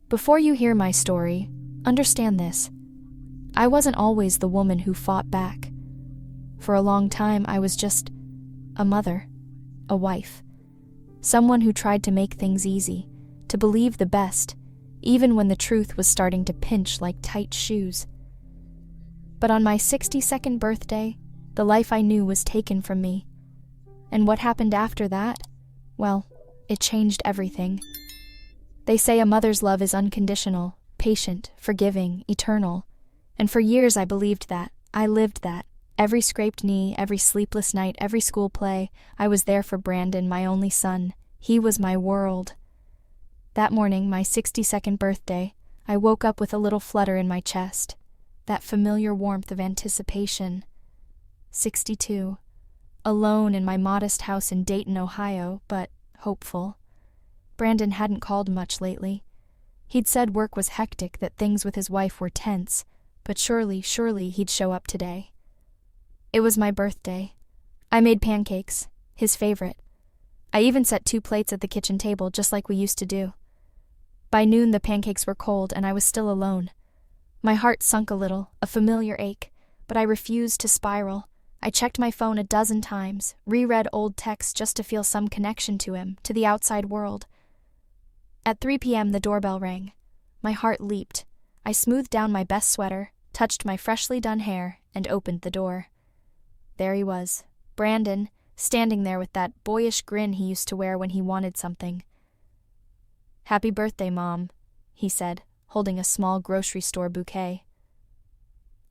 Before you hear my story, understand this. I wasn't always the woman who fought back. For a long time, I was just a mother, a wife, someone who tried to make things easy, to believe the best, even when the truth was starting to pinch like tight shoes. But on my 62nd birthday, the life I knew was taken from me. And what happened after that? Well, it changed everything. They say a mother's love is unconditional, patient, forgiving, eternal. And for years I believed that. I lived that. Every scraped knee, every sleepless night, every school play, I was there for Brandon, my only son. He was my world. That morning, my 62nd birthday, I woke up with a little flutter in my chest. That familiar warmth of anticipation. 62. Alone in my modest house in Dayton, Ohio, but hopeful. Brandon hadn't called much lately. He'd said work was hectic, that things with his wife were tense, but surely he'd show up today. It was my birthday. I made pancakes, his favorite. I even set 2 plates at the kitchen table just like we used to do. By noon the pancakes were cold and I was still alone. My heart sunk a little, a familiar ache, but I refused to spiral. I checked my phone a dozen times, reread old texts just to feel some connection to him, to the outside world. At 3 p.m. the doorbell rang. My heart leaped. I smoothed down my best sweater, touched my freshly done hair, and opened the door. There he was, Brandon, standing there with that boyish grin he used to wear when he wanted something. "Happy birthday, Mom," he said, holding a small grocery store bouquet.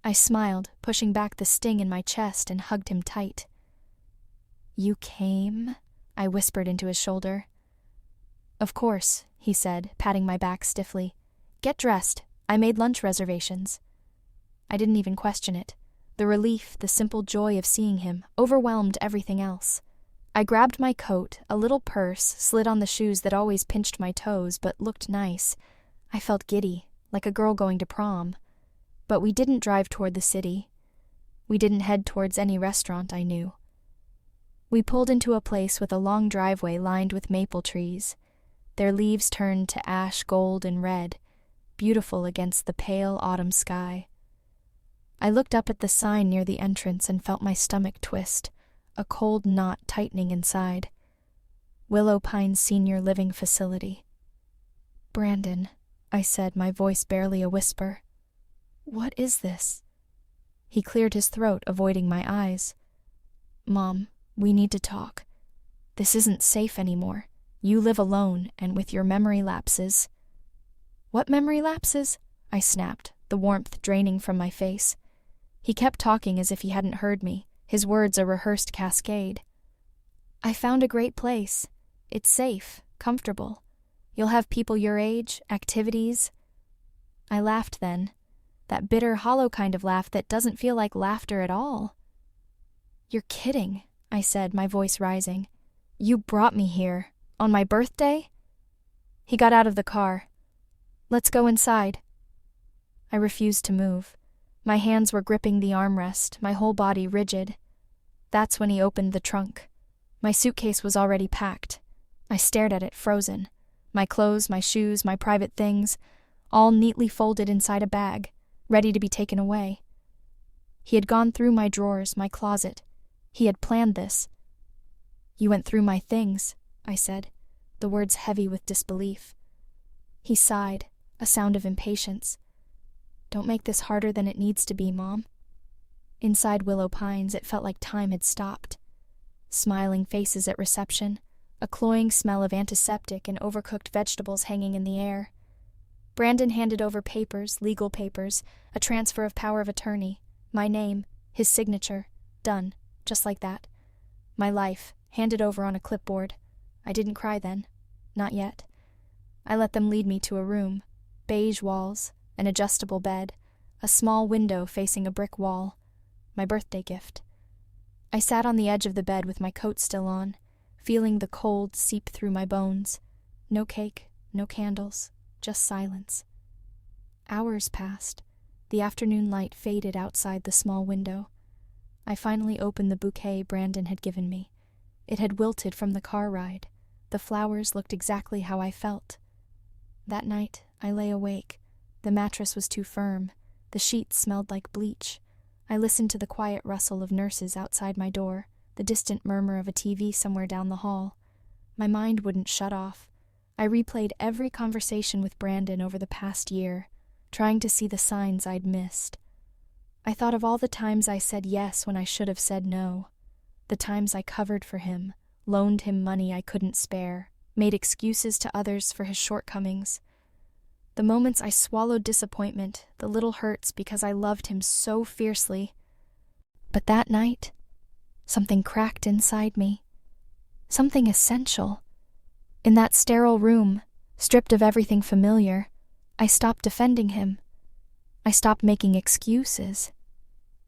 I smiled, pushing back the sting in my chest, and hugged him tight. "You came?" I whispered into his shoulder. "Of course," he said, patting my back stiffly. "Get dressed. I made lunch reservations." I didn't even question it. The relief, the simple joy of seeing him, overwhelmed everything else. I grabbed my coat, a little purse, slid on the shoes that always pinched my toes but looked nice. I felt giddy, like a girl going to prom. But we didn't drive toward the city. We didn't head towards any restaurant I knew. We pulled into a place with a long driveway lined with maple trees. Their leaves turned to ash, gold, and red, beautiful against the pale autumn sky. I looked up at the sign near the entrance and felt my stomach twist, a cold knot tightening inside. Willow Pine Senior Living Facility. "Brandon," I said, my voice barely a whisper. "What is this?" He cleared his throat, avoiding my eyes. "Mom, we need to talk. This isn't safe anymore. You live alone, and with your memory lapses." "What memory lapses?" I snapped, the warmth draining from my face. He kept talking as if he hadn't heard me, his words a rehearsed cascade. "I found a great place. It's safe, comfortable. You'll have people your age, activities." I laughed then, that bitter, hollow kind of laugh that doesn't feel like laughter at all. "You're kidding," I said, my voice rising. "You brought me here. On my birthday?" He got out of the car. "Let's go inside." I refused to move. My hands were gripping the armrest, my whole body rigid. That's when he opened the trunk. My suitcase was already packed. I stared at it, frozen. My clothes, my shoes, my private things, all neatly folded inside a bag, ready to be taken away. He had gone through my drawers, my closet. He had planned this. "You went through my things," I said, the words heavy with disbelief. He sighed, a sound of impatience. "Don't make this harder than it needs to be, Mom." Inside Willow Pines, it felt like time had stopped. Smiling faces at reception, a cloying smell of antiseptic and overcooked vegetables hanging in the air. Brandon handed over papers, legal papers, a transfer of power of attorney, my name, his signature, done, just like that. My life, handed over on a clipboard. I didn't cry then. Not yet. I let them lead me to a room, beige walls, an adjustable bed, a small window facing a brick wall. My birthday gift. I sat on the edge of the bed with my coat still on, feeling the cold seep through my bones. No cake, no candles, just silence. Hours passed. The afternoon light faded outside the small window. I finally opened the bouquet Brandon had given me. It had wilted from the car ride. The flowers looked exactly how I felt. That night, I lay awake. The mattress was too firm. The sheets smelled like bleach. I listened to the quiet rustle of nurses outside my door, the distant murmur of a TV somewhere down the hall. My mind wouldn't shut off. I replayed every conversation with Brandon over the past year, trying to see the signs I'd missed. I thought of all the times I said yes when I should have said no. The times I covered for him, loaned him money I couldn't spare, made excuses to others for his shortcomings. The moments I swallowed disappointment, the little hurts because I loved him so fiercely. But that night, something cracked inside me. Something essential. In that sterile room, stripped of everything familiar, I stopped defending him. I stopped making excuses.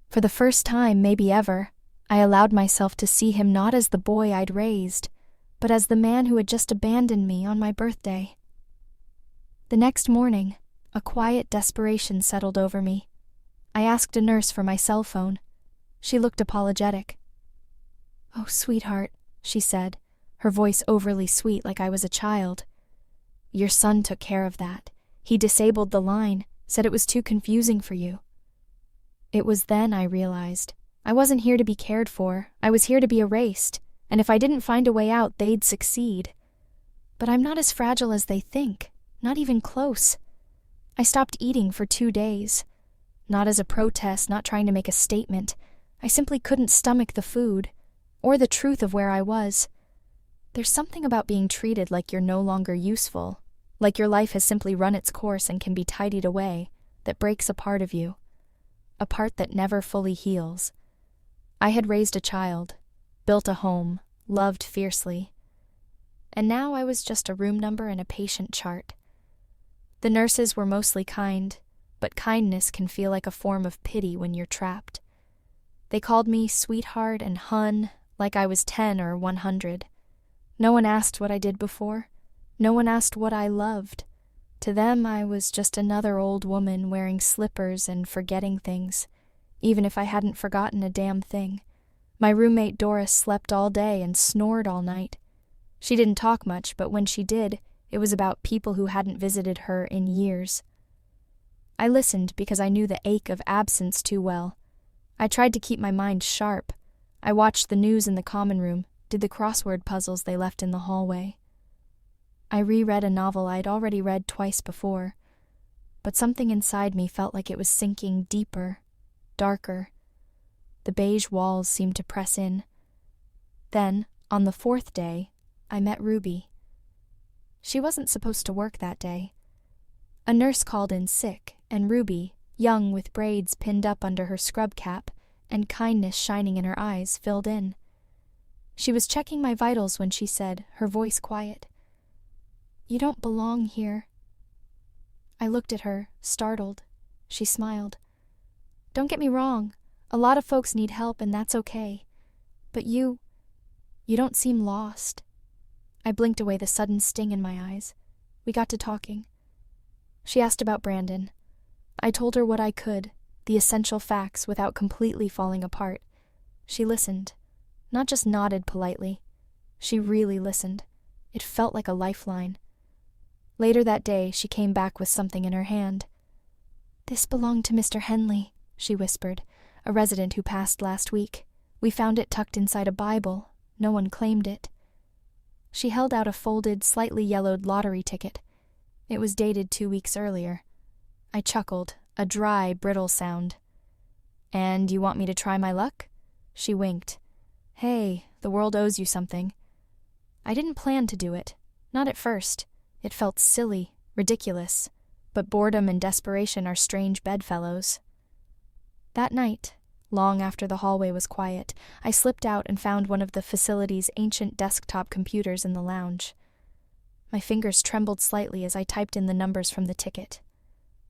For the first time, maybe ever, I allowed myself to see him not as the boy I'd raised, but as the man who had just abandoned me on my birthday. The next morning, a quiet desperation settled over me. I asked a nurse for my cell phone. She looked apologetic. "Oh, sweetheart," she said, her voice overly sweet like I was a child. "Your son took care of that. He disabled the line, said it was too confusing for you." It was then I realized I wasn't here to be cared for. I was here to be erased, and if I didn't find a way out, they'd succeed. But I'm not as fragile as they think, not even close. I stopped eating for 2 days. Not as a protest, not trying to make a statement. I simply couldn't stomach the food, or the truth of where I was. There's something about being treated like you're no longer useful, like your life has simply run its course and can be tidied away, that breaks a part of you. A part that never fully heals. I had raised a child, built a home, loved fiercely. And now I was just a room number in a patient chart. The nurses were mostly kind, but kindness can feel like a form of pity when you're trapped. They called me sweetheart and hun, like I was 10 or 100. No one asked what I did before. No one asked what I loved. To them, I was just another old woman wearing slippers and forgetting things, even if I hadn't forgotten a damn thing. My roommate Doris slept all day and snored all night. She didn't talk much, but when she did, it was about people who hadn't visited her in years. I listened because I knew the ache of absence too well. I tried to keep my mind sharp. I watched the news in the common room, did the crossword puzzles they left in the hallway. I reread a novel I'd already read twice before, but something inside me felt like it was sinking deeper, darker. The beige walls seemed to press in. Then, on the 4th day, I met Ruby. She wasn't supposed to work that day. A nurse called in sick, and Ruby, young with braids pinned up under her scrub cap and kindness shining in her eyes, filled in. She was checking my vitals when she said, her voice quiet, "You don't belong here." I looked at her, startled. She smiled. "Don't get me wrong. A lot of folks need help, and that's okay. But you don't seem lost." I blinked away the sudden sting in my eyes. We got to talking. She asked about Brandon. I told her what I could, the essential facts, without completely falling apart. She listened. Not just nodded politely. She really listened. It felt like a lifeline. Later that day, she came back with something in her hand. "This belonged to Mr. Henley," she whispered, "a resident who passed last week. We found it tucked inside a Bible. No one claimed it." She held out a folded, slightly yellowed lottery ticket. It was dated 2 weeks earlier. I chuckled, a dry, brittle sound. "And you want me to try my luck?" She winked. "Hey, the world owes you something." I didn't plan to do it. Not at first. It felt silly, ridiculous. But boredom and desperation are strange bedfellows. That night, long after the hallway was quiet, I slipped out and found one of the facility's ancient desktop computers in the lounge. My fingers trembled slightly as I typed in the numbers from the ticket.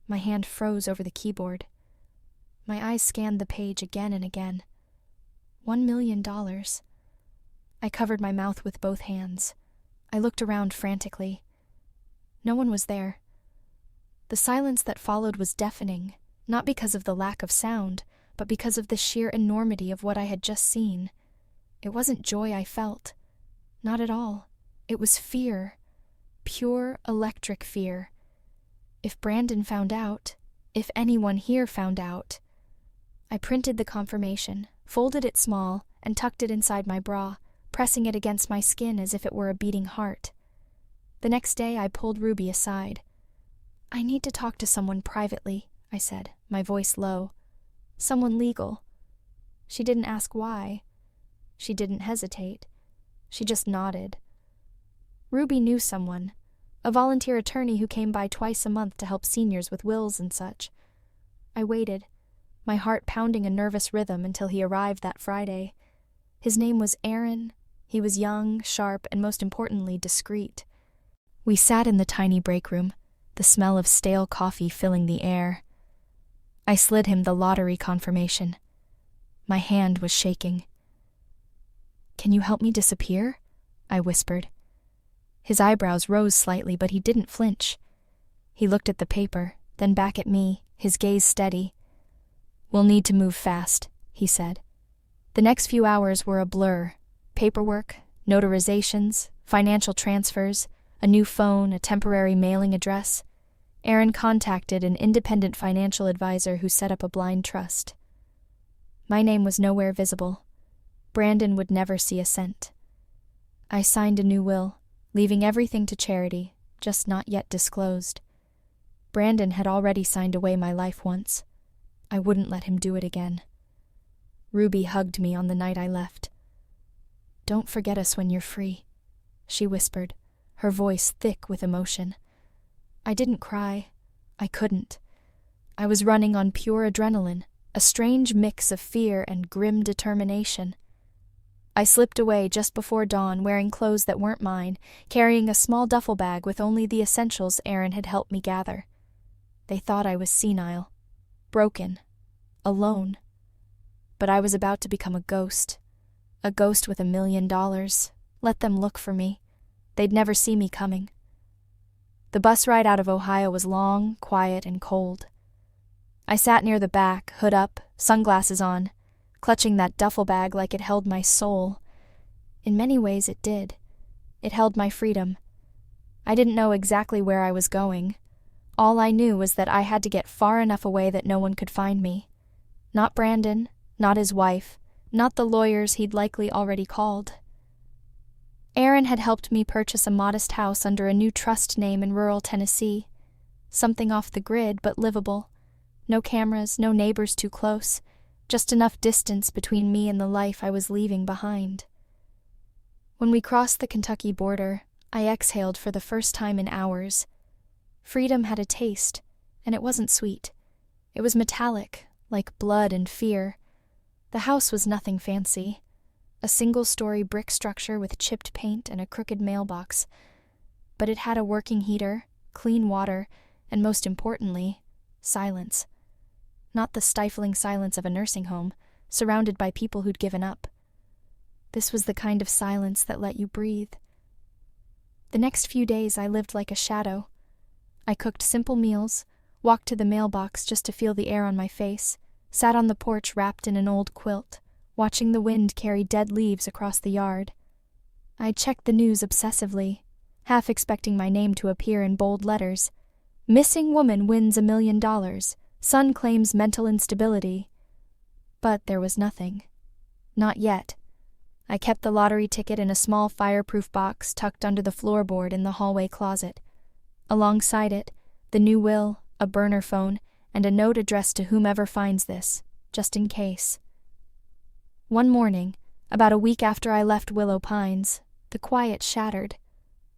My hand froze over the keyboard. My eyes scanned the page again and again. $1 million. I covered my mouth with both hands. I looked around frantically. No one was there. The silence that followed was deafening, not because of the lack of sound, but because of the sheer enormity of what I had just seen. It wasn't joy I felt. Not at all. It was fear. Pure, electric fear. If Brandon found out, if anyone here found out. I printed the confirmation, folded it small, and tucked it inside my bra, pressing it against my skin as if it were a beating heart. The next day, I pulled Ruby aside. "I need to talk to someone privately," I said, my voice low. "Someone legal." She didn't ask why. She didn't hesitate. She just nodded. Ruby knew someone, a volunteer attorney who came by twice a month to help seniors with wills and such. I waited, my heart pounding a nervous rhythm until he arrived that Friday. His name was Aaron. He was young, sharp, and most importantly, discreet. We sat in the tiny break room, the smell of stale coffee filling the air. I slid him the lottery confirmation. My hand was shaking. "Can you help me disappear?" I whispered. His eyebrows rose slightly, but he didn't flinch. He looked at the paper, then back at me, his gaze steady. "We'll need to move fast," he said. The next few hours were a blur. Paperwork, notarizations, financial transfers, a new phone, a temporary mailing address. Aaron contacted an independent financial advisor who set up a blind trust. My name was nowhere visible. Brandon would never see a cent. I signed a new will, leaving everything to charity, just not yet disclosed. Brandon had already signed away my life once. I wouldn't let him do it again. Ruby hugged me on the night I left. "Don't forget us when you're free," she whispered, her voice thick with emotion. I didn't cry. I couldn't. I was running on pure adrenaline, a strange mix of fear and grim determination. I slipped away just before dawn, wearing clothes that weren't mine, carrying a small duffel bag with only the essentials Aaron had helped me gather. They thought I was senile, broken, alone. But I was about to become a ghost with $1 million. Let them look for me. They'd never see me coming. The bus ride out of Ohio was long, quiet, and cold. I sat near the back, hood up, sunglasses on, clutching that duffel bag like it held my soul. In many ways it did. It held my freedom. I didn't know exactly where I was going. All I knew was that I had to get far enough away that no one could find me. Not Brandon, not his wife, not the lawyers he'd likely already called. Aaron had helped me purchase a modest house under a new trust name in rural Tennessee. Something off the grid, but livable. No cameras, no neighbors too close. Just enough distance between me and the life I was leaving behind. When we crossed the Kentucky border, I exhaled for the first time in hours. Freedom had a taste, and it wasn't sweet. It was metallic, like blood and fear. The house was nothing fancy. A single-story brick structure with chipped paint and a crooked mailbox. But it had a working heater, clean water, and most importantly, silence. Not the stifling silence of a nursing home, surrounded by people who'd given up. This was the kind of silence that let you breathe. The next few days I lived like a shadow. I cooked simple meals, walked to the mailbox just to feel the air on my face, sat on the porch wrapped in an old quilt, watching the wind carry dead leaves across the yard. I checked the news obsessively, half expecting my name to appear in bold letters. "Missing woman wins $1 million. Son claims mental instability." But there was nothing. Not yet. I kept the lottery ticket in a small fireproof box tucked under the floorboard in the hallway closet. Alongside it, the new will, a burner phone, and a note addressed to whomever finds this, just in case. One morning, about a week after I left Willow Pines, the quiet shattered.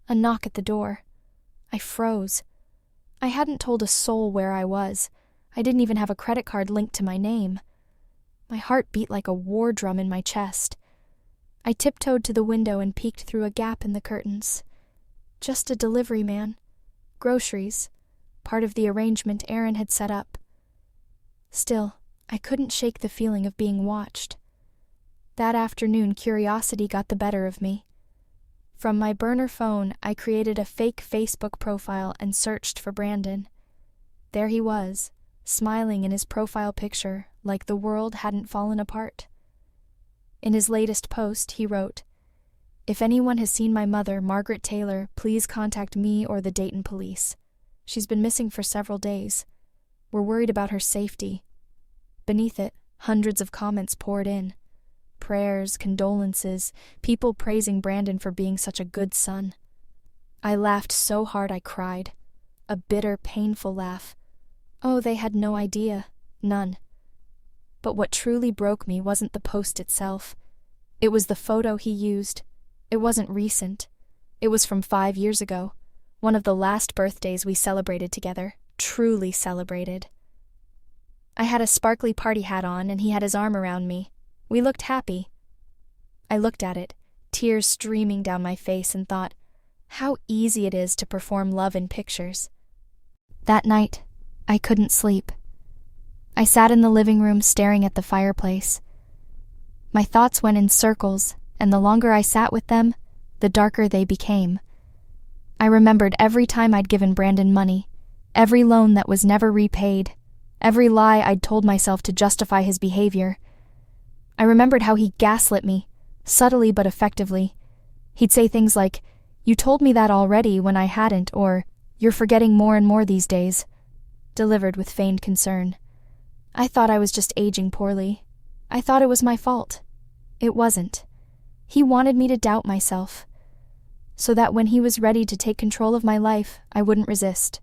A knock at the door. I froze. I hadn't told a soul where I was. I didn't even have a credit card linked to my name. My heart beat like a war drum in my chest. I tiptoed to the window and peeked through a gap in the curtains. Just a delivery man. Groceries. Part of the arrangement Aaron had set up. Still, I couldn't shake the feeling of being watched. That afternoon, curiosity got the better of me. From my burner phone, I created a fake Facebook profile and searched for Brandon. There he was, smiling in his profile picture, like the world hadn't fallen apart. In his latest post, he wrote, "If anyone has seen my mother, Margaret Taylor, please contact me or the Dayton police. She's been missing for several days. We're worried about her safety." Beneath it, hundreds of comments poured in. Prayers, condolences, people praising Brandon for being such a good son. I laughed so hard I cried. A bitter, painful laugh. Oh, they had no idea. None. But what truly broke me wasn't the post itself. It was the photo he used. It wasn't recent. It was from 5 years ago, one of the last birthdays we celebrated together, truly celebrated. I had a sparkly party hat on, and he had his arm around me. We looked happy. I looked at it, tears streaming down my face, and thought, how easy it is to perform love in pictures. That night, I couldn't sleep. I sat in the living room staring at the fireplace. My thoughts went in circles, and the longer I sat with them, the darker they became. I remembered every time I'd given Brandon money, every loan that was never repaid, every lie I'd told myself to justify his behavior. I remembered how he gaslit me, subtly but effectively. He'd say things like, "You told me that already when I hadn't," or, "You're forgetting more and more these days," delivered with feigned concern. I thought I was just aging poorly. I thought it was my fault. It wasn't. He wanted me to doubt myself, so that when he was ready to take control of my life, I wouldn't resist.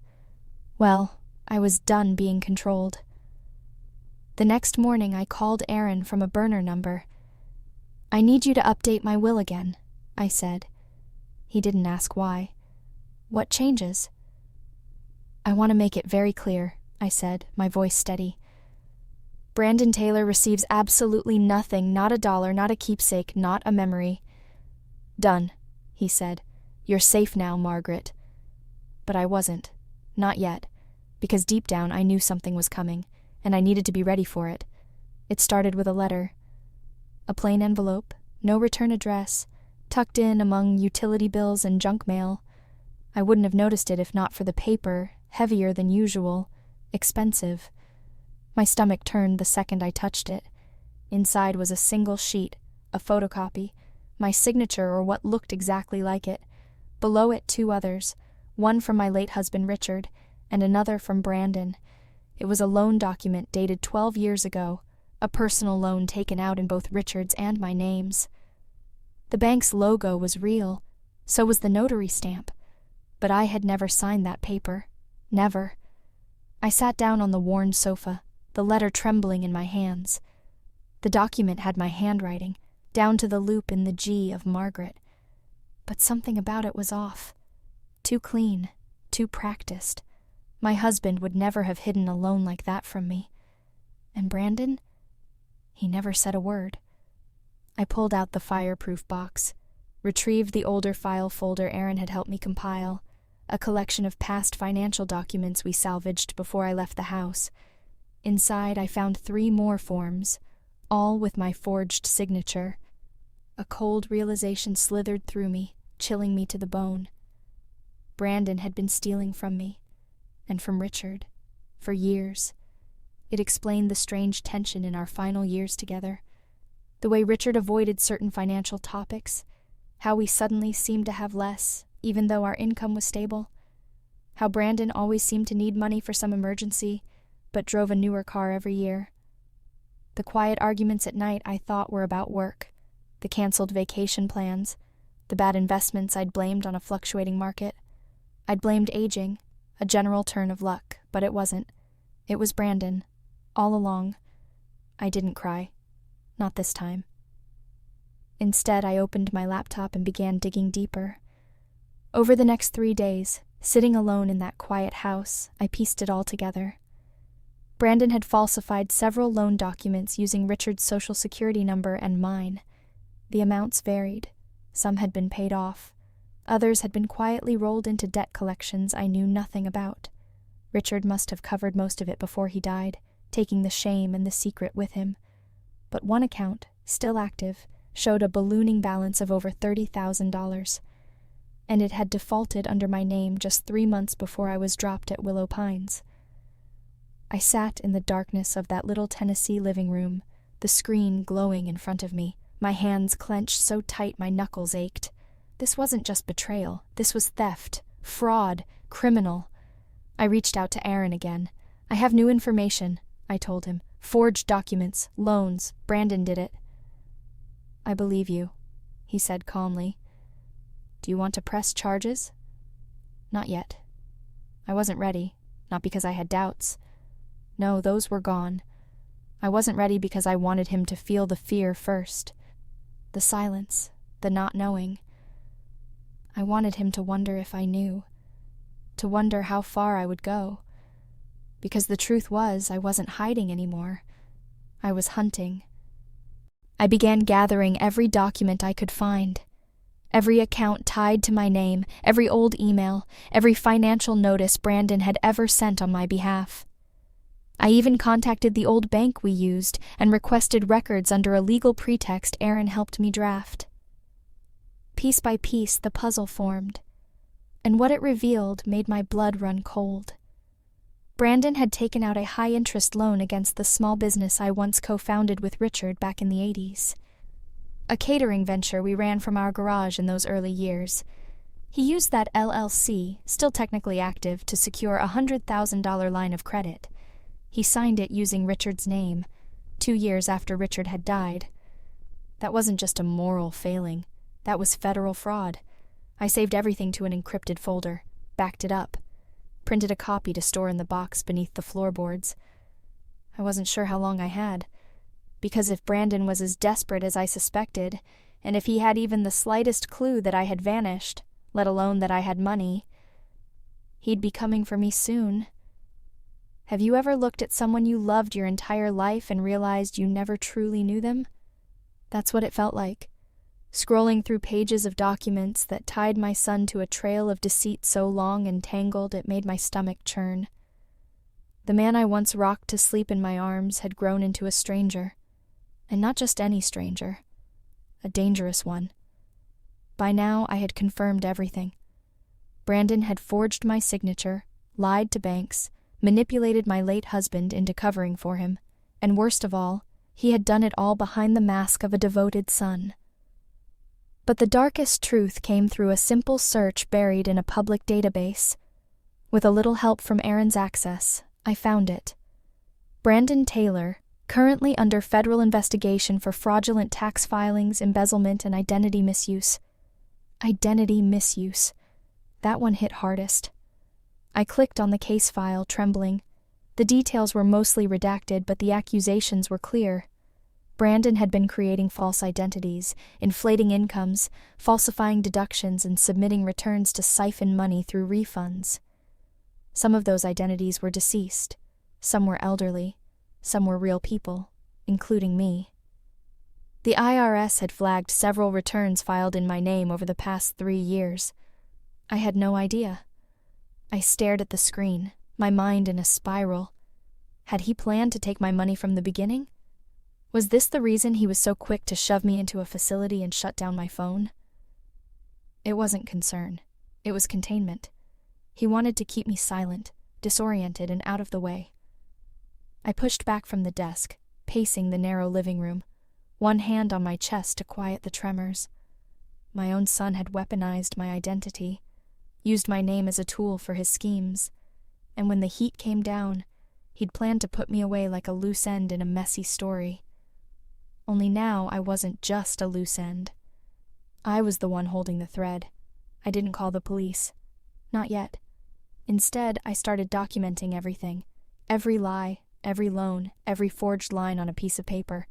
Well, I was done being controlled. The next morning, I called Aaron from a burner number. "I need you to update my will again," I said. He didn't ask why. "What changes?" "I want to make it very clear," I said, my voice steady. "Brandon Taylor receives absolutely nothing, not a dollar, not a keepsake, not a memory." "Done," he said. "You're safe now, Margaret." But I wasn't. Not yet. Because deep down I knew something was coming, and I needed to be ready for it. It started with a letter. A plain envelope, no return address, tucked in among utility bills and junk mail. I wouldn't have noticed it if not for the paper, heavier than usual, expensive. My stomach turned the second I touched it. Inside was a single sheet, a photocopy, my signature or what looked exactly like it. Below it 2 others, one from my late husband Richard, and another from Brandon. It was a loan document dated 12 years ago, a personal loan taken out in both Richard's and my names. The bank's logo was real, so was the notary stamp, but I had never signed that paper. Never. I sat down on the worn sofa, the letter trembling in my hands. The document had my handwriting, down to the loop in the G of Margaret. But something about it was off. Too clean, too practiced. My husband would never have hidden a loan like that from me. And Brandon? He never said a word. I pulled out the fireproof box, retrieved the older file folder Aaron had helped me compile, a collection of past financial documents we salvaged before I left the house. Inside, I found 3 more forms, all with my forged signature. A cold realization slithered through me, chilling me to the bone. Brandon had been stealing from me, and from Richard, for years. It explained the strange tension in our final years together, the way Richard avoided certain financial topics, how we suddenly seemed to have less, even though our income was stable, how Brandon always seemed to need money for some emergency, but drove a newer car every year. The quiet arguments at night I thought were about work, the canceled vacation plans, the bad investments I'd blamed on a fluctuating market. I'd blamed aging, a general turn of luck, but it wasn't. It was Brandon, all along. I didn't cry. Not this time. Instead, I opened my laptop and began digging deeper. Over the next 3 days, sitting alone in that quiet house, I pieced it all together. Brandon had falsified several loan documents using Richard's social security number and mine. The amounts varied. Some had been paid off. Others had been quietly rolled into debt collections I knew nothing about. Richard must have covered most of it before he died, taking the shame and the secret with him. But one account, still active, showed a ballooning balance of over $30,000. And it had defaulted under my name just 3 months before I was dropped at Willow Pines. I sat in the darkness of that little Tennessee living room, the screen glowing in front of me, my hands clenched so tight my knuckles ached. This wasn't just betrayal. This was theft, fraud, criminal. I reached out to Aaron again. I have new information, I told him. Forged documents, loans, Brandon did it. I believe you, he said calmly. Do you want to press charges? Not yet. I wasn't ready, not because I had doubts. No, those were gone. I wasn't ready because I wanted him to feel the fear first. The silence, the not knowing. I wanted him to wonder if I knew, to wonder how far I would go. Because the truth was, I wasn't hiding anymore. I was hunting. I began gathering every document I could find. Every account tied to my name, every old email, every financial notice Brandon had ever sent on my behalf. I even contacted the old bank we used and requested records under a legal pretext Aaron helped me draft. Piece by piece, the puzzle formed, and what it revealed made my blood run cold. Brandon had taken out a high-interest loan against the small business I once co-founded with Richard back in the 80s. A catering venture we ran from our garage in those early years. He used that LLC, still technically active, to secure a $100,000 line of credit. He signed it using Richard's name, 2 years after Richard had died. That wasn't just a moral failing. That was federal fraud. I saved everything to an encrypted folder, backed it up, printed a copy to store in the box beneath the floorboards. I wasn't sure how long I had, because if Brandon was as desperate as I suspected, and if he had even the slightest clue that I had vanished, let alone that I had money, he'd be coming for me soon. Have you ever looked at someone you loved your entire life and realized you never truly knew them? That's what it felt like, scrolling through pages of documents that tied my son to a trail of deceit so long and tangled it made my stomach churn. The man I once rocked to sleep in my arms had grown into a stranger, and not just any stranger, a dangerous one. By now I had confirmed everything. Brandon had forged my signature, lied to banks, manipulated my late husband into covering for him, and worst of all, he had done it all behind the mask of a devoted son. But the darkest truth came through a simple search buried in a public database. With a little help from Aaron's access, I found it. Brandon Taylor, currently under federal investigation for fraudulent tax filings, embezzlement, and identity misuse. Identity misuse. That one hit hardest. I clicked on the case file, trembling. The details were mostly redacted, but the accusations were clear. Brandon had been creating false identities, inflating incomes, falsifying deductions, and submitting returns to siphon money through refunds. Some of those identities were deceased. Some were elderly. Some were real people, including me. The IRS had flagged several returns filed in my name over the past 3 years. I had no idea. I stared at the screen, my mind in a spiral. Had he planned to take my money from the beginning? Was this the reason he was so quick to shove me into a facility and shut down my phone? It wasn't concern. It was containment. He wanted to keep me silent, disoriented, and out of the way. I pushed back from the desk, pacing the narrow living room, one hand on my chest to quiet the tremors. My own son had weaponized my identity, used my name as a tool for his schemes, and when the heat came down, he'd planned to put me away like a loose end in a messy story. Only now I wasn't just a loose end. I was the one holding the thread. I didn't call the police. Not yet. Instead, I started documenting everything. Every lie, every loan, every forged line on a piece of paper.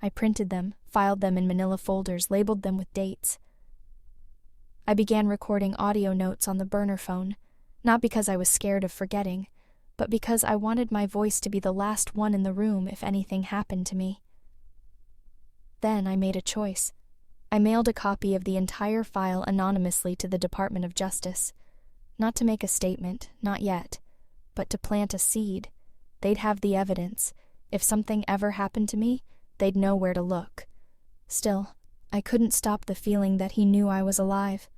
I printed them, filed them in manila folders, labeled them with dates. I began recording audio notes on the burner phone, not because I was scared of forgetting, but because I wanted my voice to be the last one in the room if anything happened to me. Then I made a choice. I mailed a copy of the entire file anonymously to the Department of Justice. Not to make a statement, not yet, but to plant a seed. They'd have the evidence. If something ever happened to me, they'd know where to look. Still, I couldn't stop the feeling that he knew I was alive.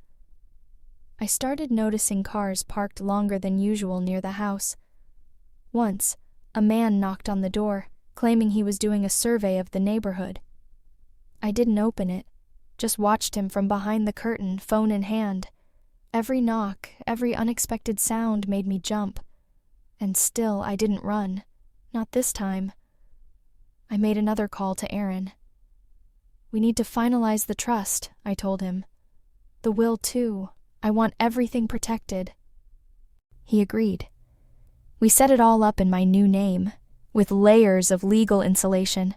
I started noticing cars parked longer than usual near the house. Once, a man knocked on the door, claiming he was doing a survey of the neighborhood. I didn't open it, just watched him from behind the curtain, phone in hand. Every knock, every unexpected sound made me jump. And still I didn't run. Not this time. I made another call to Aaron. "We need to finalize the trust," I told him. "The will, too. I want everything protected." He agreed. We set it all up in my new name, with layers of legal insulation.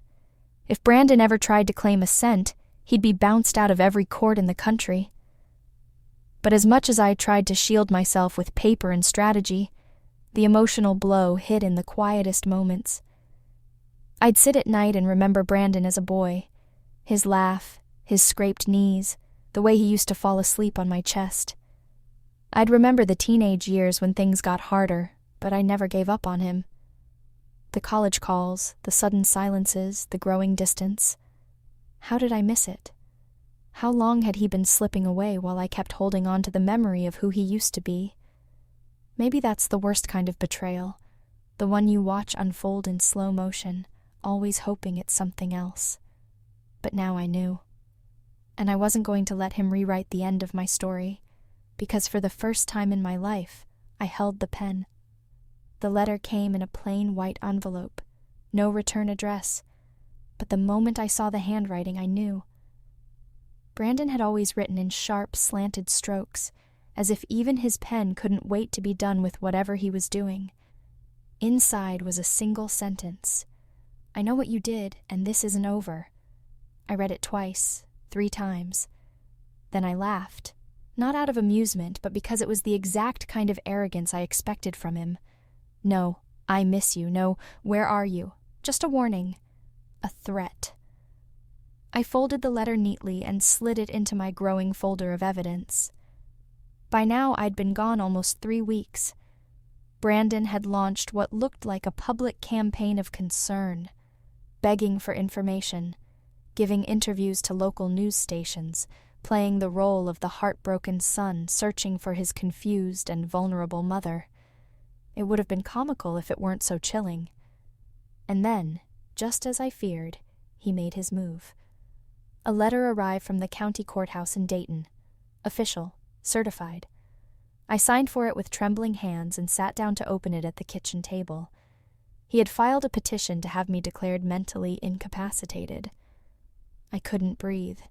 If Brandon ever tried to claim a cent, he'd be bounced out of every court in the country. But as much as I tried to shield myself with paper and strategy, the emotional blow hit in the quietest moments. I'd sit at night and remember Brandon as a boy, his laugh, his scraped knees, the way he used to fall asleep on my chest. I'd remember the teenage years when things got harder, but I never gave up on him. The college calls, the sudden silences, the growing distance. How did I miss it? How long had he been slipping away while I kept holding on to the memory of who he used to be? Maybe that's the worst kind of betrayal, the one you watch unfold in slow motion, always hoping it's something else. But now I knew. And I wasn't going to let him rewrite the end of my story, because for the first time in my life, I held the pen. The letter came in a plain white envelope, no return address, but the moment I saw the handwriting, I knew. Brandon had always written in sharp, slanted strokes, as if even his pen couldn't wait to be done with whatever he was doing. Inside was a single sentence. "I know what you did, and this isn't over." I read it twice, 3 times. Then I laughed, not out of amusement, but because it was the exact kind of arrogance I expected from him. No, I miss you. No, where are you? Just a warning. A threat. I folded the letter neatly and slid it into my growing folder of evidence. By now, I'd been gone almost 3 weeks. Brandon had launched what looked like a public campaign of concern, begging for information, giving interviews to local news stations, playing the role of the heartbroken son searching for his confused and vulnerable mother. It would have been comical if it weren't so chilling. And then, just as I feared, he made his move. A letter arrived from the county courthouse in Dayton. Official, certified. I signed for it with trembling hands and sat down to open it at the kitchen table. He had filed a petition to have me declared mentally incapacitated. I couldn't breathe.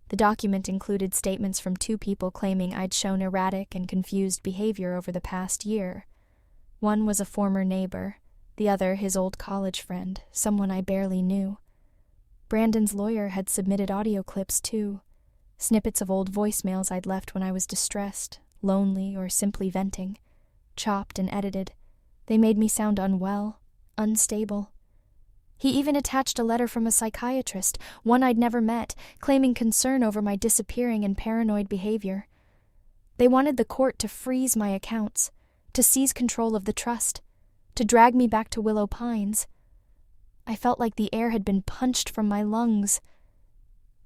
The document included statements from 2 people claiming I'd shown erratic and confused behavior over the past year. One was a former neighbor, the other his old college friend, someone I barely knew. Brandon's lawyer had submitted audio clips too, snippets of old voicemails I'd left when I was distressed, lonely, or simply venting. Chopped and edited, they made me sound unwell, unstable. He even attached a letter from a psychiatrist, one I'd never met, claiming concern over my disappearing and paranoid behavior. They wanted the court to freeze my accounts, to seize control of the trust, to drag me back to Willow Pines. I felt like the air had been punched from my lungs.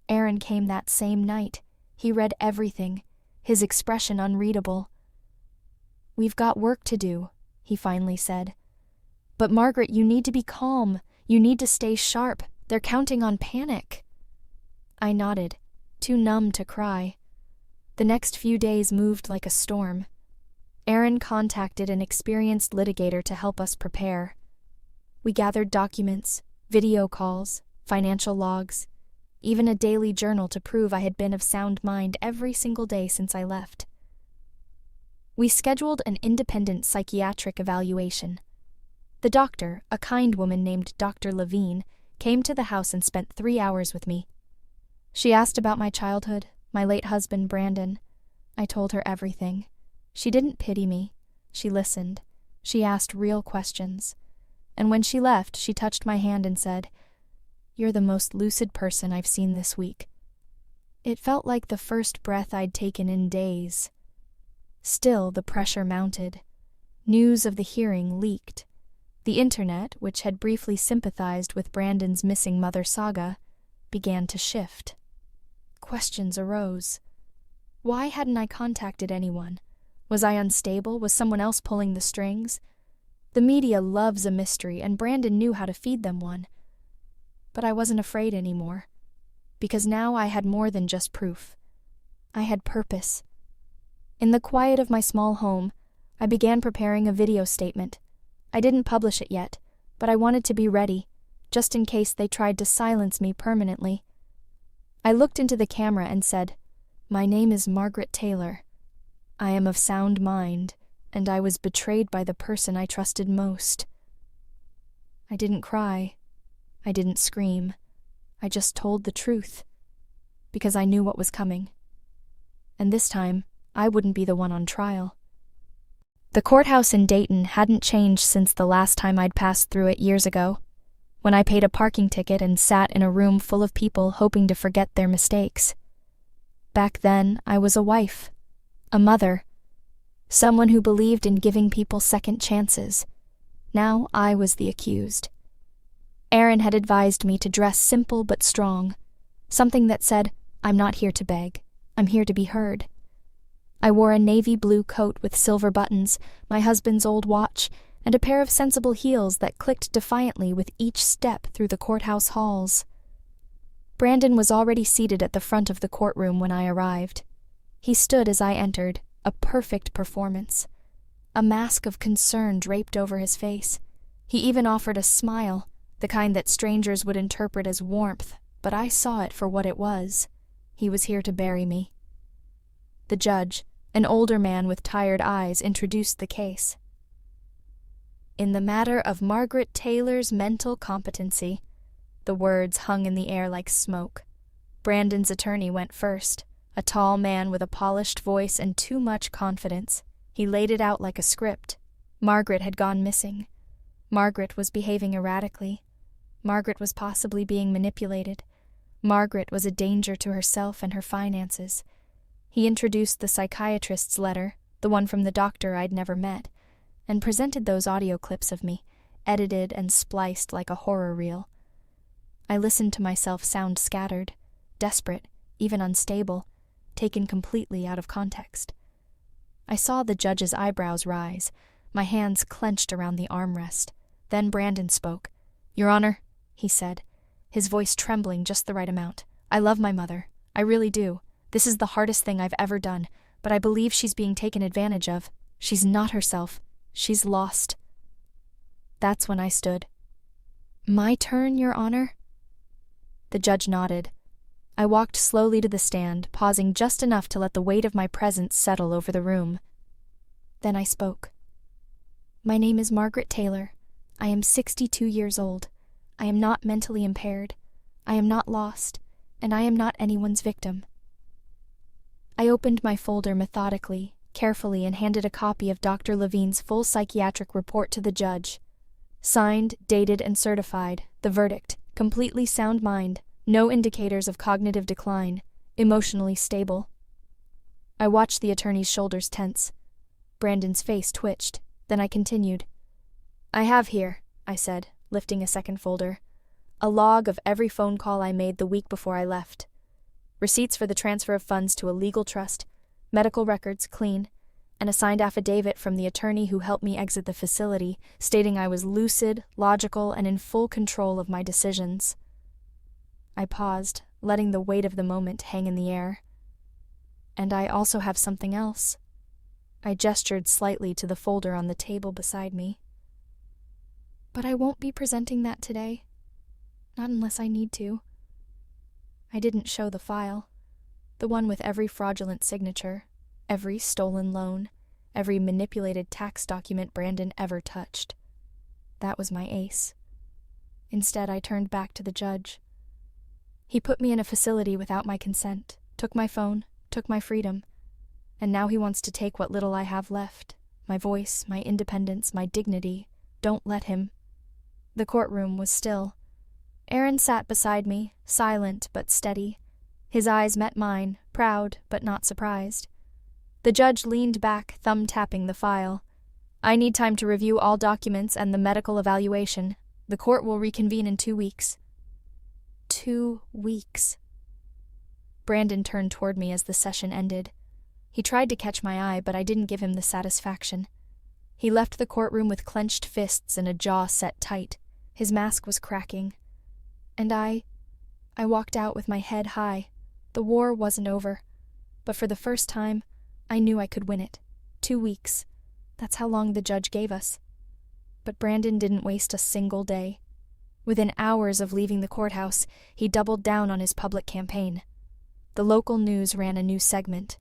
Aaron came that same night. He read everything, his expression unreadable. "We've got work to do," he finally said. "But Margaret, you need to be calm. You need to stay sharp. They're counting on panic." I nodded, too numb to cry. The next few days moved like a storm. Aaron contacted an experienced litigator to help us prepare. We gathered documents, video calls, financial logs, even a daily journal to prove I had been of sound mind every single day since I left. We scheduled an independent psychiatric evaluation. The doctor, a kind woman named Dr. Levine, came to the house and spent 3 hours with me. She asked about my childhood, my late husband, Brandon. I told her everything. She didn't pity me. She listened. She asked real questions. And when she left, she touched my hand and said, "You're the most lucid person I've seen this week." It felt like the first breath I'd taken in days. Still, the pressure mounted. News of the hearing leaked. The internet, which had briefly sympathized with Brandon's missing mother saga, began to shift. Questions arose. Why hadn't I contacted anyone? Was I unstable? Was someone else pulling the strings? The media loves a mystery, and Brandon knew how to feed them one. But I wasn't afraid anymore, because now I had more than just proof. I had purpose. In the quiet of my small home, I began preparing a video statement, I didn't publish it yet, but I wanted to be ready, just in case they tried to silence me permanently. I looked into the camera and said, "My name is Margaret Taylor. I am of sound mind, and I was betrayed by the person I trusted most." I didn't cry. I didn't scream. I just told the truth, because I knew what was coming. And this time, I wouldn't be the one on trial. The courthouse in Dayton hadn't changed since the last time I'd passed through it years ago, when I paid a parking ticket and sat in a room full of people hoping to forget their mistakes. Back then, I was a wife, a mother, someone who believed in giving people second chances. Now I was the accused. Aaron had advised me to dress simple but strong, something that said, "I'm not here to beg, I'm here to be heard." I wore a navy blue coat with silver buttons, my husband's old watch, and a pair of sensible heels that clicked defiantly with each step through the courthouse halls. Brandon was already seated at the front of the courtroom when I arrived. He stood as I entered, a perfect performance. A mask of concern draped over his face. He even offered a smile, the kind that strangers would interpret as warmth, but I saw it for what it was. He was here to bury me. The judge, an older man with tired eyes, introduced the case. "In the matter of Margaret Taylor's mental competency," the words hung in the air like smoke. Brandon's attorney went first, a tall man with a polished voice and too much confidence. He laid it out like a script. Margaret had gone missing. Margaret was behaving erratically. Margaret was possibly being manipulated. Margaret was a danger to herself and her finances. He introduced the psychiatrist's letter, the one from the doctor I'd never met, and presented those audio clips of me, edited and spliced like a horror reel. I listened to myself sound scattered, desperate, even unstable, taken completely out of context. I saw the judge's eyebrows rise, my hands clenched around the armrest. Then Brandon spoke. "Your Honor," he said, his voice trembling just the right amount. "I love my mother. I really do. This is the hardest thing I've ever done, but I believe she's being taken advantage of. She's not herself. She's lost." That's when I stood. "My turn, Your Honor?" The judge nodded. I walked slowly to the stand, pausing just enough to let the weight of my presence settle over the room. Then I spoke. "My name is Margaret Taylor. I am 62 years old. I am not mentally impaired. I am not lost, and I am not anyone's victim." I opened my folder methodically, carefully, and handed a copy of Dr. Levine's full psychiatric report to the judge. Signed, dated, and certified, the verdict: completely sound mind, no indicators of cognitive decline, emotionally stable. I watched the attorney's shoulders tense. Brandon's face twitched. Then I continued. "I have here," I said, lifting a second folder, "a log of every phone call I made the week before I left. Receipts for the transfer of funds to a legal trust, medical records clean, and a signed affidavit from the attorney who helped me exit the facility, stating I was lucid, logical, and in full control of my decisions." I paused, letting the weight of the moment hang in the air. "And I also have something else." I gestured slightly to the folder on the table beside me. "But I won't be presenting that today. Not unless I need to." I didn't show the file. The one with every fraudulent signature, every stolen loan, every manipulated tax document Brandon ever touched. That was my ace. Instead, I turned back to the judge. He put me in a facility without my consent, took my phone, took my freedom, and now he wants to take what little I have left, my voice, my independence, my dignity. Don't let him. The courtroom was still. Aaron sat beside me, silent but steady. His eyes met mine, proud but not surprised. The judge leaned back, thumb-tapping the file. "I need time to review all documents and the medical evaluation. The court will reconvene in 2 weeks." 2 weeks. Brandon turned toward me as the session ended. He tried to catch my eye, but I didn't give him the satisfaction. He left the courtroom with clenched fists and a jaw set tight. His mask was cracking. And I walked out with my head high. The war wasn't over. But for the first time, I knew I could win it. 2 weeks. That's how long the judge gave us. But Brandon didn't waste a single day. Within hours of leaving the courthouse, he doubled down on his public campaign. The local news ran a new segment.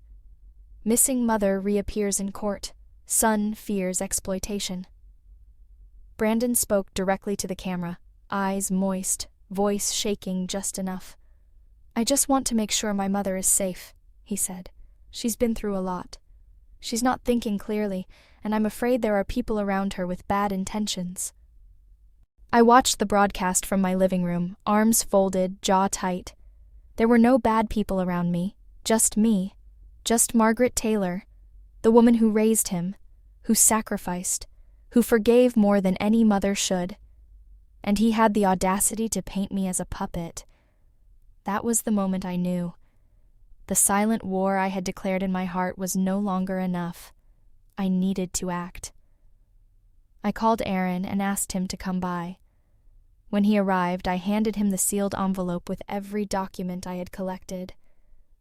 Missing mother reappears in court. Son fears exploitation. Brandon spoke directly to the camera, eyes moist, voice shaking just enough. "I just want to make sure my mother is safe," he said. "She's been through a lot. She's not thinking clearly, and I'm afraid there are people around her with bad intentions." I watched the broadcast from my living room, arms folded, jaw tight. There were no bad people around me, just Margaret Taylor, the woman who raised him, who sacrificed, who forgave more than any mother should. And he had the audacity to paint me as a puppet. That was the moment I knew. The silent war I had declared in my heart was no longer enough. I needed to act. I called Aaron and asked him to come by. When he arrived, I handed him the sealed envelope with every document I had collected.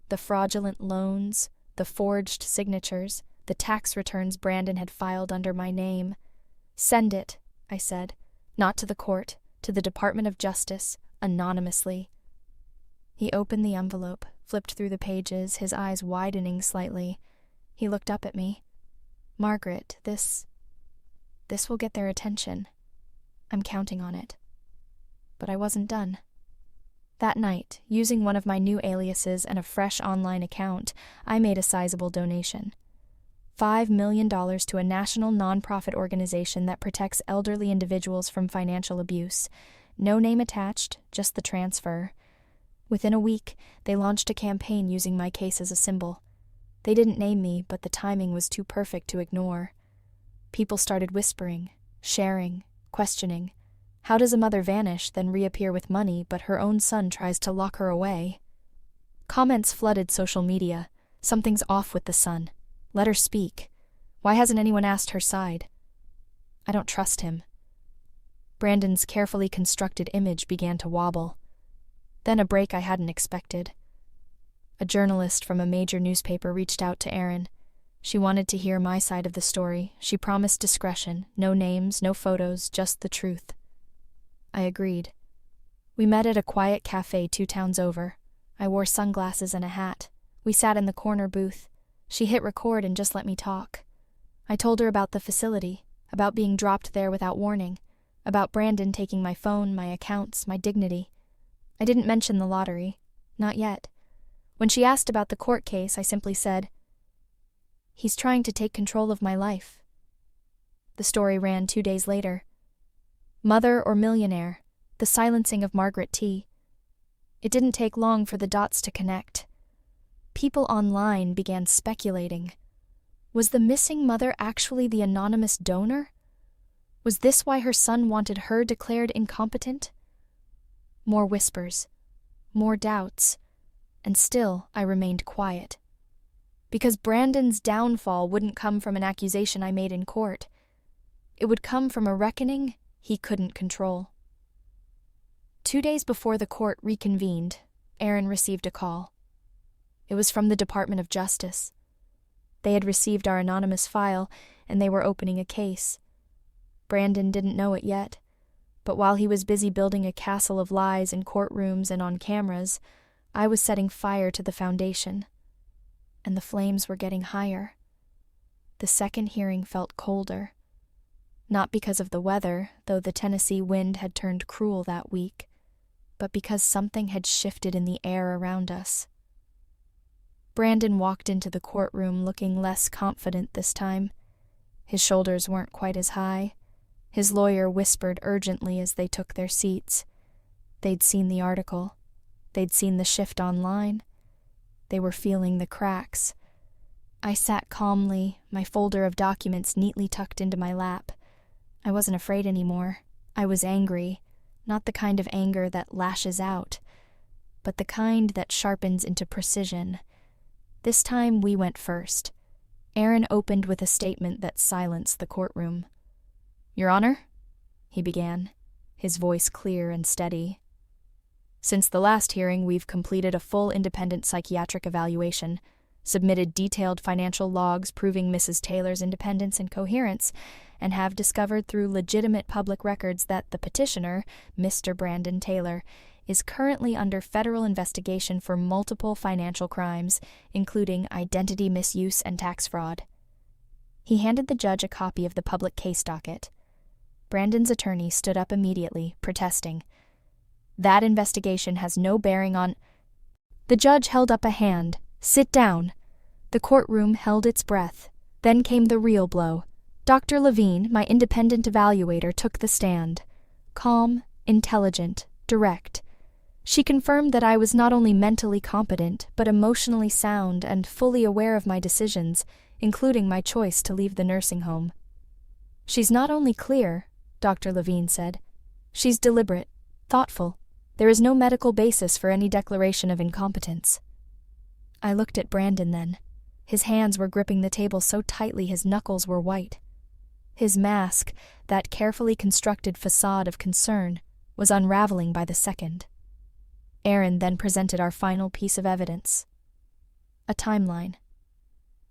The fraudulent loans, the forged signatures, the tax returns Brandon had filed under my name. "Send it," I said, "not to the court, to the Department of Justice, anonymously." He opened the envelope, flipped through the pages, his eyes widening slightly. He looked up at me. "Margaret, this will get their attention. I'm counting on it." But I wasn't done. That night, using one of my new aliases and a fresh online account, I made a sizable donation. $5 million to a national nonprofit organization that protects elderly individuals from financial abuse. No name attached, just the transfer. Within a week, they launched a campaign using my case as a symbol. They didn't name me, but the timing was too perfect to ignore. People started whispering, sharing, questioning. How does a mother vanish, then reappear with money, but her own son tries to lock her away? Comments flooded social media. "Something's off with the son. Let her speak. Why hasn't anyone asked her side?" I don't trust him. Brandon's carefully constructed image began to wobble. Then a break I hadn't expected. A journalist from a major newspaper reached out to Aaron. She wanted to hear my side of the story. She promised discretion, no names, no photos, just the truth. I agreed. We met at a quiet cafe 2 towns over. I wore sunglasses and a hat. We sat in the corner booth. She hit record and just let me talk. I told her about the facility, about being dropped there without warning, about Brandon taking my phone, my accounts, my dignity. I didn't mention the lottery. Not yet. When she asked about the court case, I simply said, "He's trying to take control of my life." The story ran 2 days later. Mother or millionaire, the silencing of Margaret T. It didn't take long for the dots to connect. People online began speculating. Was the missing mother actually the anonymous donor? Was this why her son wanted her declared incompetent? More whispers, more doubts, and still I remained quiet. Because Brandon's downfall wouldn't come from an accusation I made in court. It would come from a reckoning he couldn't control. 2 days before the court reconvened, Aaron received a call. It was from the Department of Justice. They had received our anonymous file, and they were opening a case. Brandon didn't know it yet, but while he was busy building a castle of lies in courtrooms and on cameras, I was setting fire to the foundation. And the flames were getting higher. The second hearing felt colder. Not because of the weather, though the Tennessee wind had turned cruel that week, but because something had shifted in the air around us. Brandon walked into the courtroom looking less confident this time. His shoulders weren't quite as high. His lawyer whispered urgently as they took their seats. They'd seen the article. They'd seen the shift online. They were feeling the cracks. I sat calmly, my folder of documents neatly tucked into my lap. I wasn't afraid anymore. I was angry, not the kind of anger that lashes out, but the kind that sharpens into precision. This time we went first. Aaron opened with a statement that silenced the courtroom. "Your Honor," he began, his voice clear and steady. "Since the last hearing, we've completed a full independent psychiatric evaluation. submitted detailed financial logs proving Mrs. Taylor's independence and coherence, and have discovered through legitimate public records that the petitioner, Mr. Brandon Taylor, is currently under federal investigation for multiple financial crimes, including identity misuse and tax fraud. He handed the judge a copy of the public case docket. Brandon's attorney stood up immediately, protesting. "That investigation has no bearing on—" The judge held up a hand. "Sit down." The courtroom held its breath. Then came the real blow. Dr. Levine, my independent evaluator, took the stand. Calm, intelligent, direct. She confirmed that I was not only mentally competent, but emotionally sound and fully aware of my decisions, including my choice to leave the nursing home. "She's not only clear," Dr. Levine said. "She's deliberate, thoughtful. There is no medical basis for any declaration of incompetence." I looked at Brandon then. His hands were gripping the table so tightly his knuckles were white. His mask, that carefully constructed facade of concern, was unraveling by the second. Aaron then presented our final piece of evidence. A timeline.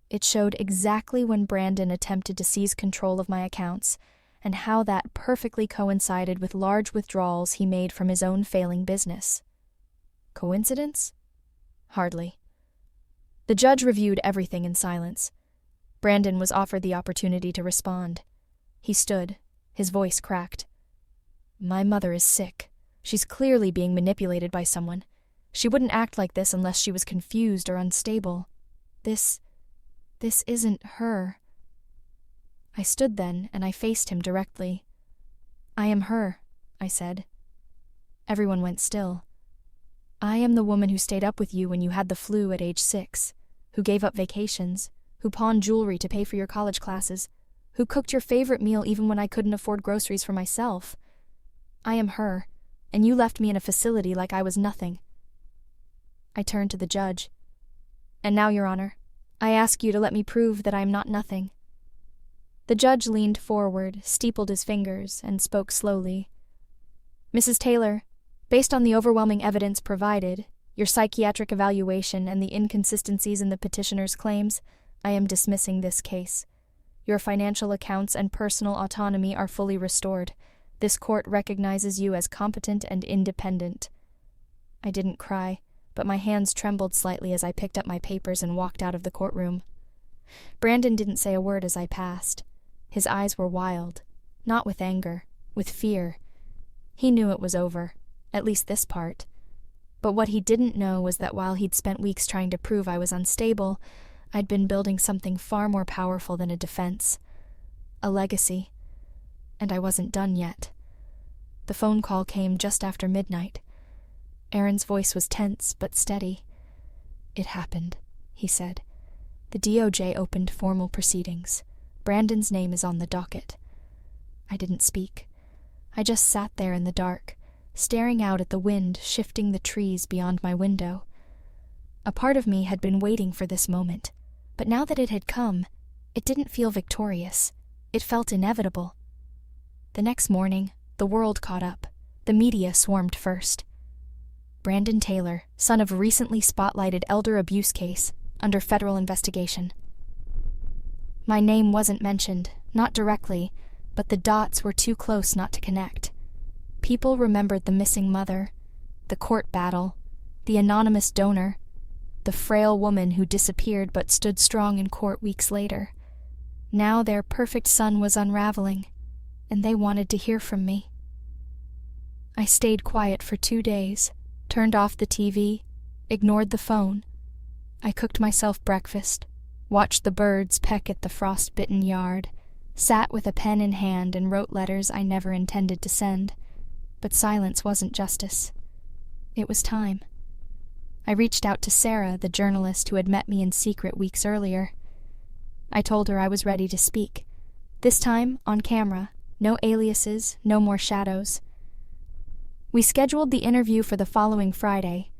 It showed exactly when Brandon attempted to seize control of my accounts, and how that perfectly coincided with large withdrawals he made from his own failing business. Coincidence? Hardly. The judge reviewed everything in silence. Brandon was offered the opportunity to respond. He stood, his voice cracked. "My mother is sick. She's clearly being manipulated by someone. She wouldn't act like this unless she was confused or unstable. This isn't her." I stood then, and I faced him directly. "I am her," I said. Everyone went still. "I am the woman who stayed up with you when you had the flu at age 6, who gave up vacations, who pawned jewelry to pay for your college classes, who cooked your favorite meal even when I couldn't afford groceries for myself. I am her, and you left me in a facility like I was nothing." I turned to the judge. "And now, Your Honor, I ask you to let me prove that I am not nothing." The judge leaned forward, steepled his fingers, and spoke slowly. "Mrs. Taylor, based on the overwhelming evidence provided, your psychiatric evaluation, and the inconsistencies in the petitioner's claims, I am dismissing this case. Your financial accounts and personal autonomy are fully restored. This court recognizes you as competent and independent." I didn't cry, but my hands trembled slightly as I picked up my papers and walked out of the courtroom. Brandon didn't say a word as I passed. His eyes were wild, not with anger, with fear. He knew it was over, at least this part. But what he didn't know was that while he'd spent weeks trying to prove I was unstable, I'd been building something far more powerful than a defense. A legacy. And I wasn't done yet. The phone call came just after midnight. Aaron's voice was tense but steady. "It happened," he said. "The DOJ opened formal proceedings. Brandon's name is on the docket." I didn't speak. I just sat there in the dark, staring out at the wind shifting the trees beyond my window. A part of me had been waiting for this moment, but now that it had come, it didn't feel victorious. It felt inevitable. The next morning, the world caught up. The media swarmed first. Brandon Taylor, son of recently spotlighted elder abuse case, under federal investigation. My name wasn't mentioned, not directly, but the dots were too close not to connect. People remembered the missing mother, the court battle, the anonymous donor, the frail woman who disappeared but stood strong in court weeks later. Now their perfect son was unraveling, and they wanted to hear from me. I stayed quiet for 2 days, turned off the TV, ignored the phone. I cooked myself breakfast, watched the birds peck at the frost-bitten yard, sat with a pen in hand and wrote letters I never intended to send. But silence wasn't justice. It was time. I reached out to Sarah, the journalist who had met me in secret weeks earlier. I told her I was ready to speak. This time, on camera, no aliases, no more shadows. We scheduled the interview for the following Friday.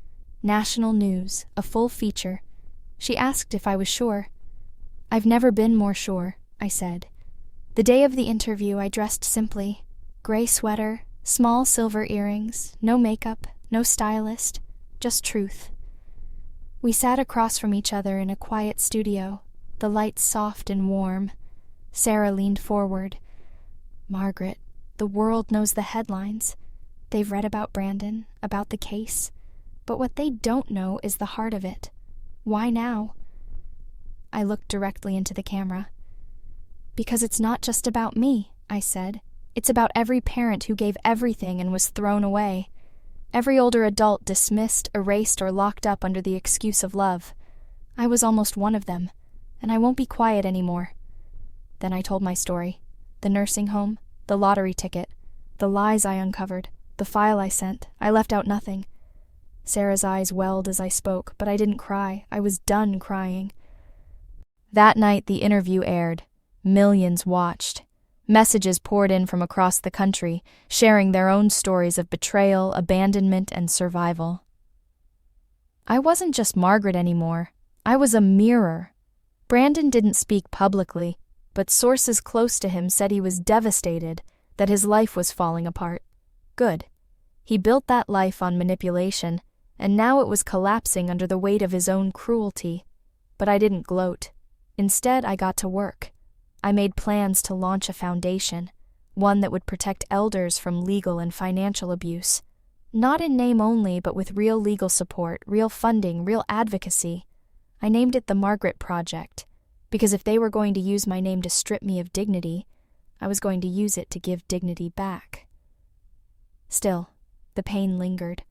National news, a full feature. She asked if I was sure. "I've never been more sure," I said. The day of the interview, I dressed simply. Gray sweater, small silver earrings, no makeup, no stylist, just truth. We sat across from each other in a quiet studio, the lights soft and warm. Sarah leaned forward. "Margaret, the world knows the headlines. They've read about Brandon, about the case. But what they don't know is the heart of it. Why now?" I looked directly into the camera. "Because it's not just about me," I said. "It's about every parent who gave everything and was thrown away. Every older adult dismissed, erased, or locked up under the excuse of love. I was almost one of them, and I won't be quiet anymore." Then I told my story. The nursing home, the lottery ticket, the lies I uncovered, the file I sent. I left out nothing. Sarah's eyes welled as I spoke, but I didn't cry. I was done crying. That night the interview aired. Millions watched. Messages poured in from across the country, sharing their own stories of betrayal, abandonment, and survival. I wasn't just Margaret anymore. I was a mirror. Brandon didn't speak publicly, but sources close to him said he was devastated, that his life was falling apart. Good. He built that life on manipulation, and now it was collapsing under the weight of his own cruelty. But I didn't gloat. Instead, I got to work. I made plans to launch a foundation, one that would protect elders from legal and financial abuse. Not in name only, but with real legal support, real funding, real advocacy. I named it the Margaret Project, because if they were going to use my name to strip me of dignity, I was going to use it to give dignity back. Still, the pain lingered.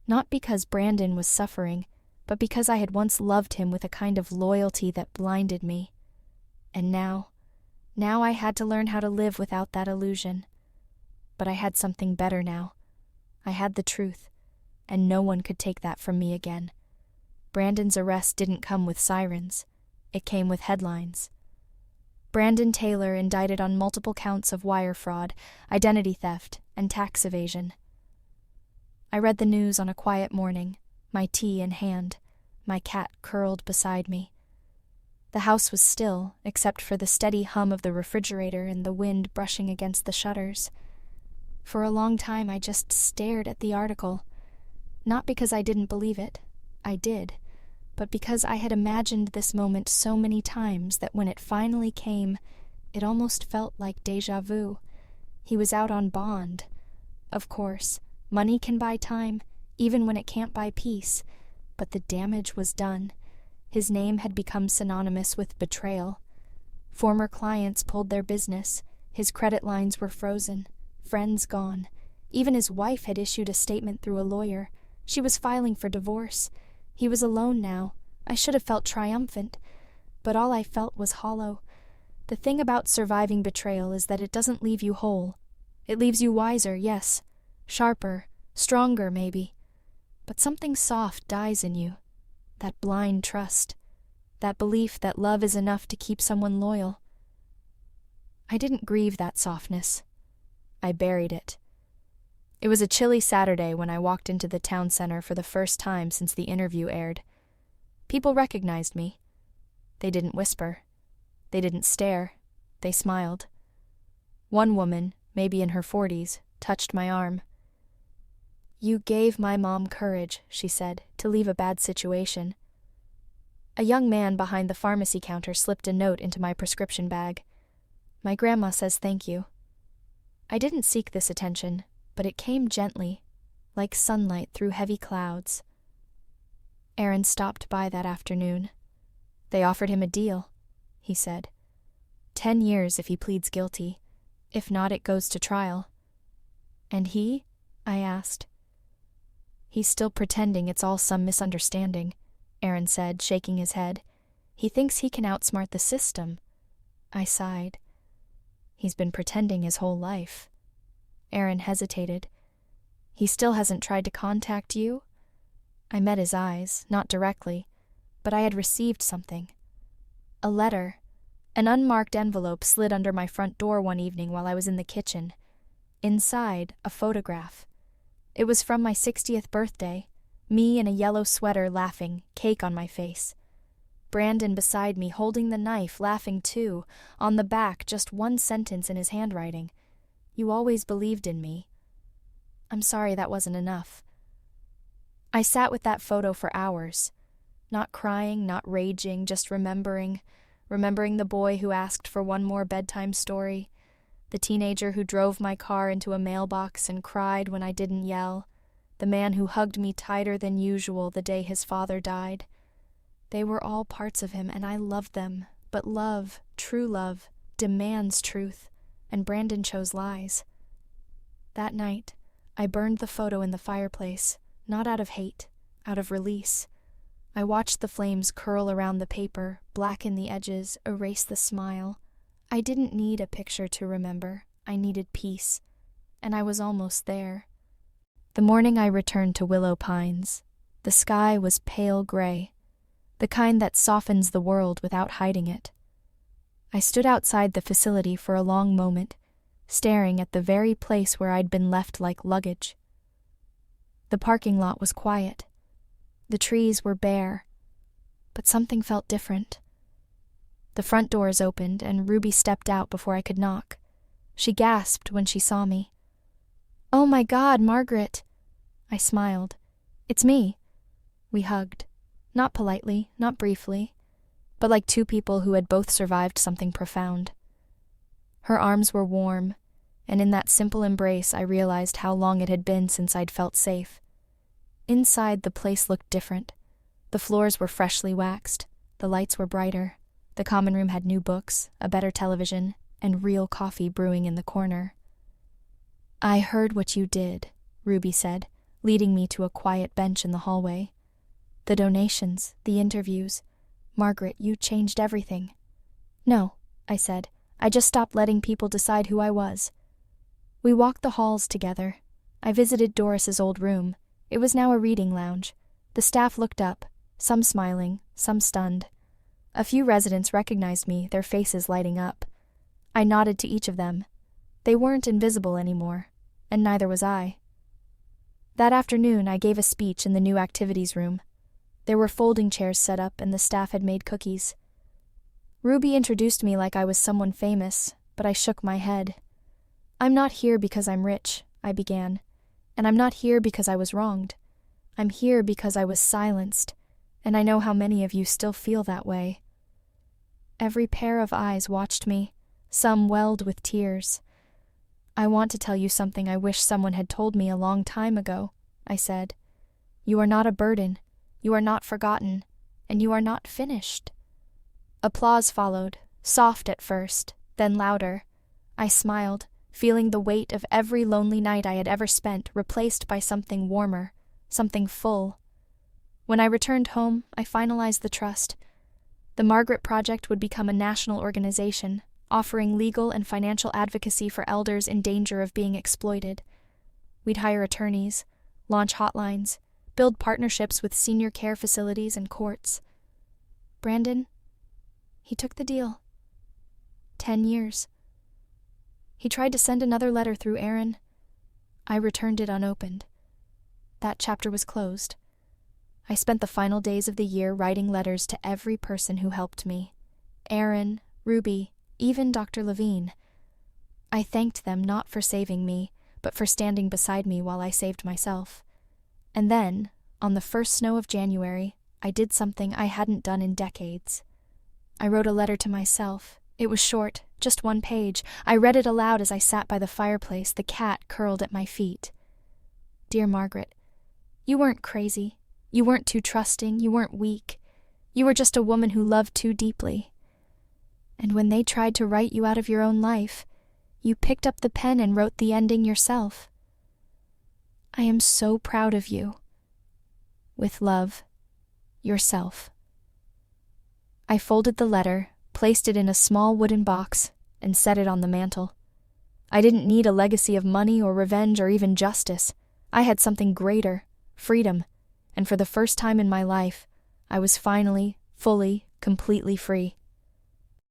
Not because Brandon was suffering, but because I had once loved him with a kind of loyalty that blinded me. And now I had to learn how to live without that illusion. But I had something better now. I had the truth, and no one could take that from me again. Brandon's arrest didn't come with sirens. It came with headlines. Brandon Taylor indicted on multiple counts of wire fraud, identity theft, and tax evasion. I read the news on a quiet morning, my tea in hand, my cat curled beside me. The house was still, except for the steady hum of the refrigerator and the wind brushing against the shutters. For a long time I just stared at the article, not because I didn't believe it, I did, but because I had imagined this moment so many times that when it finally came, it almost felt like déjà vu. He was out on bond. Of course, money can buy time, even when it can't buy peace, but the damage was done. His name had become synonymous with betrayal. Former clients pulled their business. His credit lines were frozen. Friends gone. Even his wife had issued a statement through a lawyer. She was filing for divorce. He was alone now. I should have felt triumphant. But all I felt was hollow. The thing about surviving betrayal is that it doesn't leave you whole. It leaves you wiser, yes. Sharper, stronger, maybe. But something soft dies in you. That blind trust, that belief that love is enough to keep someone loyal. I didn't grieve that softness. I buried it. It was a chilly Saturday when I walked into the town center for the first time since the interview aired. People recognized me. They didn't whisper. They didn't stare. They smiled. One woman, maybe in her 40s, touched my arm. "You gave my mom courage," she said, "to leave a bad situation." A young man behind the pharmacy counter slipped a note into my prescription bag. "My grandma says thank you." I didn't seek this attention, but it came gently, like sunlight through heavy clouds. Aaron stopped by that afternoon. "They offered him a deal," he said. 10 years if he pleads guilty. If not, it goes to trial. "And he?" I asked. "He's still pretending it's all some misunderstanding," Aaron said, shaking his head. "He thinks he can outsmart the system." I sighed. "He's been pretending his whole life." Aaron hesitated. "He still hasn't tried to contact you?" I met his eyes, not directly, but I had received something. A letter. An unmarked envelope slid under my front door one evening while I was in the kitchen. Inside, a photograph. It was from my 60th birthday, me in a yellow sweater laughing, cake on my face. Brandon beside me holding the knife, laughing too, on the back just one sentence in his handwriting. "You always believed in me." I'm sorry that wasn't enough. I sat with that photo for hours. Not crying, not raging, just remembering. Remembering the boy who asked for one more bedtime story. The teenager who drove my car into a mailbox and cried when I didn't yell. The man who hugged me tighter than usual the day his father died. They were all parts of him, and I loved them. But love, true love, demands truth, and Brandon chose lies. That night, I burned the photo in the fireplace, not out of hate, out of release. I watched the flames curl around the paper, blacken the edges, erase the smile. I didn't need a picture to remember. I needed peace, and I was almost there. The morning I returned to Willow Pines, the sky was pale gray, the kind that softens the world without hiding it. I stood outside the facility for a long moment, staring at the very place where I'd been left like luggage. The parking lot was quiet. The trees were bare, but something felt different. The front doors opened, and Ruby stepped out before I could knock. She gasped when she saw me. "Oh my God, Margaret!" I smiled. "It's me." We hugged. Not politely, not briefly, but like two people who had both survived something profound. Her arms were warm, and in that simple embrace I realized how long it had been since I'd felt safe. Inside, the place looked different. The floors were freshly waxed, the lights were brighter, the common room had new books, a better television, and real coffee brewing in the corner. "I heard what you did," Ruby said, leading me to a quiet bench in the hallway. "The donations, the interviews. Margaret, you changed everything." "No," I said. "I just stopped letting people decide who I was." We walked the halls together. I visited Doris's old room. It was now a reading lounge. The staff looked up, some smiling, some stunned. A few residents recognized me, their faces lighting up. I nodded to each of them. They weren't invisible anymore, and neither was I. That afternoon, I gave a speech in the new activities room. There were folding chairs set up, and the staff had made cookies. Ruby introduced me like I was someone famous, but I shook my head. "I'm not here because I'm rich," I began. "And I'm not here because I was wronged. I'm here because I was silenced, and I know how many of you still feel that way." Every pair of eyes watched me, some welled with tears. "I want to tell you something I wish someone had told me a long time ago," I said. "You are not a burden, you are not forgotten, and you are not finished." Applause followed, soft at first, then louder. I smiled, feeling the weight of every lonely night I had ever spent replaced by something warmer, something full. When I returned home, I finalized the trust. The Margaret Project would become a national organization, offering legal and financial advocacy for elders in danger of being exploited. We'd hire attorneys, launch hotlines, build partnerships with senior care facilities and courts. Brandon, he took the deal. 10 years. He tried to send another letter through Aaron. I returned it unopened. That chapter was closed. I spent the final days of the year writing letters to every person who helped me. Aaron, Ruby, even Dr. Levine. I thanked them not for saving me, but for standing beside me while I saved myself. And then, on the first snow of January, I did something I hadn't done in decades. I wrote a letter to myself. It was short, just 1 page. I read it aloud as I sat by the fireplace, the cat curled at my feet. "Dear Margaret, you weren't crazy. You weren't too trusting. You weren't weak. You were just a woman who loved too deeply. And when they tried to write you out of your own life, you picked up the pen and wrote the ending yourself. I am so proud of you. With love, yourself." I folded the letter, placed it in a small wooden box, and set it on the mantel. I didn't need a legacy of money or revenge or even justice. I had something greater, freedom, and for the first time in my life, I was finally, fully, completely free.